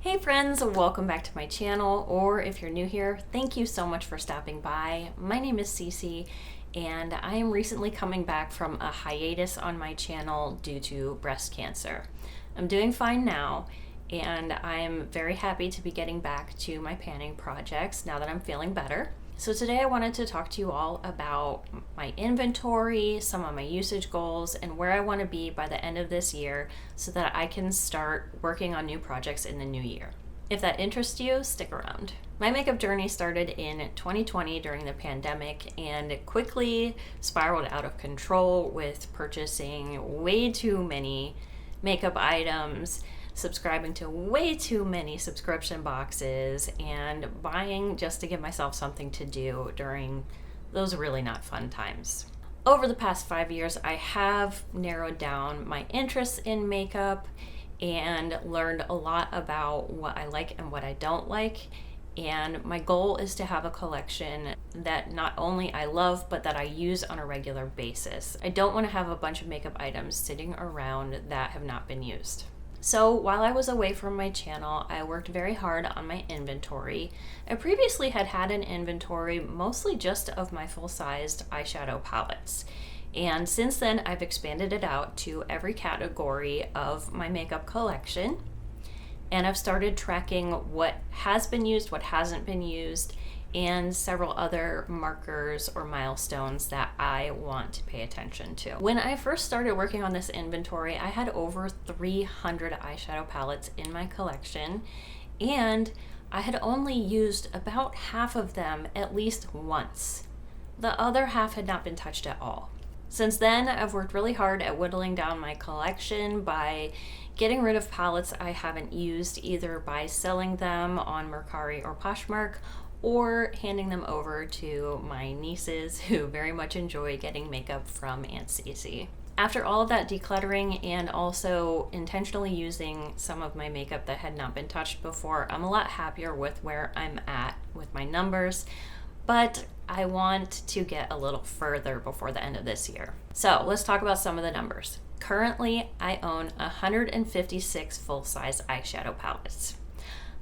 Hey friends, welcome back to my channel, or if you're new here, thank you so much for stopping by. My name is Cece, and I am recently coming back from a hiatus on my channel due to breast cancer. I'm doing fine now, and I'm very happy to be getting back to my panning projects now that I'm feeling better. So today I wanted to talk to you all about my inventory, some of my usage goals, and where I want to be by the end of this year so that I can start working on new projects in the new year. If that interests you, stick around. My makeup journey started in 2020 during the pandemic and quickly spiraled out of control with purchasing way too many makeup items, subscribing to way too many subscription boxes, and buying just to give myself something to do during those really not fun times. Over the past 5 years, I have narrowed down my interests in makeup and learned a lot about what I like and what I don't like. And my goal is to have a collection that not only I love, but that I use on a regular basis. I don't want to have a bunch of makeup items sitting around that have not been used. So while I was away from my channel, I worked very hard on my inventory. I previously had an inventory mostly just of my full-sized eyeshadow palettes. And since then, I've expanded it out to every category of my makeup collection. And I've started tracking what has been used, what hasn't been used, and several other markers or milestones that I want to pay attention to. When I first started working on this inventory, I had over 300 eyeshadow palettes in my collection, and I had only used about half of them at least once. The other half had not been touched at all. Since then, I've worked really hard at whittling down my collection by getting rid of palettes I haven't used, either by selling them on Mercari or Poshmark, or handing them over to my nieces who very much enjoy getting makeup from Aunt Cece. After all of that decluttering and also intentionally using some of my makeup that had not been touched before, I'm a lot happier with where I'm at with my numbers, but I want to get a little further before the end of this year. So let's talk about some of the numbers. Currently, I own 156 full-size eyeshadow palettes.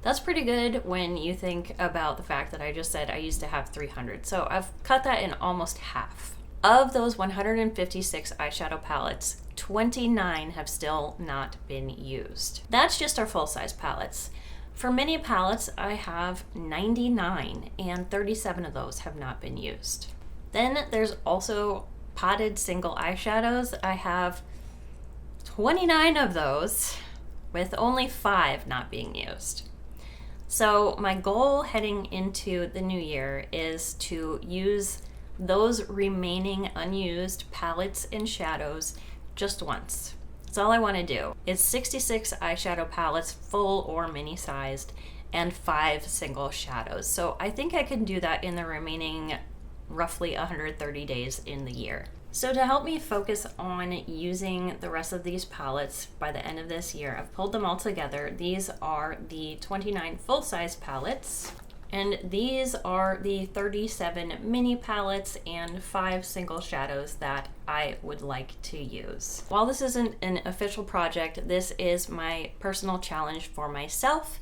That's pretty good when you think about the fact that I just said I used to have 300. So I've cut that in almost half. Of those 156 eyeshadow palettes, 29 have still not been used. That's just our full-size palettes. For mini palettes, I have 99, and 37 of those have not been used. Then there's also potted single eyeshadows. I have 29 of those, with only 5 not being used. So my goal heading into the new year is to use those remaining unused palettes and shadows just once. That's all I want to do. It's 66 eyeshadow palettes, full or mini sized, and 5 single shadows. So I think I can do that in the remaining roughly 130 days in the year. So to help me focus on using the rest of these palettes by the end of this year, I've pulled them all together. These are the 29 full-size palettes, and these are the 37 mini palettes and 5 single shadows that I would like to use. While this isn't an official project, this is my personal challenge for myself,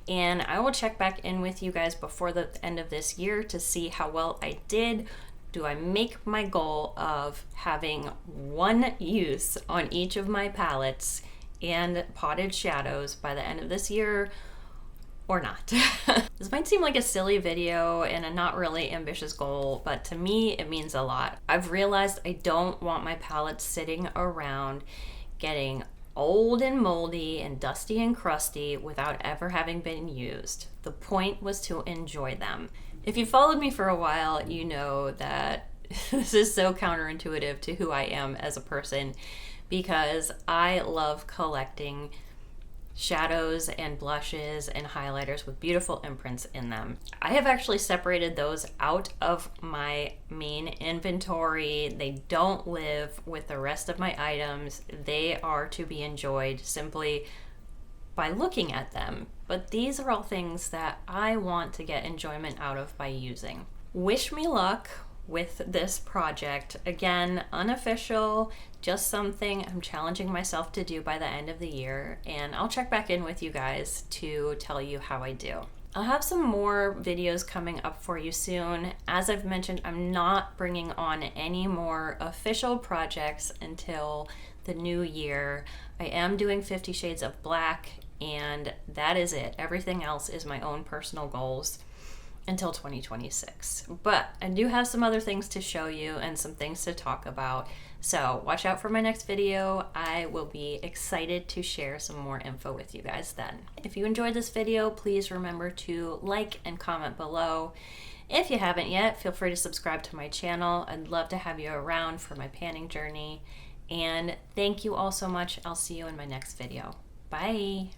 and I will check back in with you guys before the end of this year to see how well I did. Do I make my goal of having one use on each of my palettes and potted shadows by the end of this year or not? This might seem like a silly video and a not really ambitious goal, but to me it means a lot. I've realized I don't want my palettes sitting around getting old and moldy and dusty and crusty without ever having been used. The point was to enjoy them. If you followed me for a while, you know that this is so counterintuitive to who I am as a person, because I love collecting shadows and blushes and highlighters with beautiful imprints in them. I have actually separated those out of my main inventory. They don't live with the rest of my items. They are to be enjoyed simply by looking at them. But these are all things that I want to get enjoyment out of by using. Wish me luck with this project. Again, unofficial, just something I'm challenging myself to do by the end of the year, and I'll check back in with you guys to tell you how I do. I'll have some more videos coming up for you soon. As I've mentioned, I'm not bringing on any more official projects until the new year. I am doing 50 Shades of Black, and that is it. Everything else is my own personal goals until 2026. But I do have some other things to show you and some things to talk about. So watch out for my next video. I will be excited to share some more info with you guys then. If you enjoyed this video, please remember to like and comment below. If you haven't yet, feel free to subscribe to my channel. I'd love to have you around for my panning journey. And thank you all so much. I'll see you in my next video. Bye.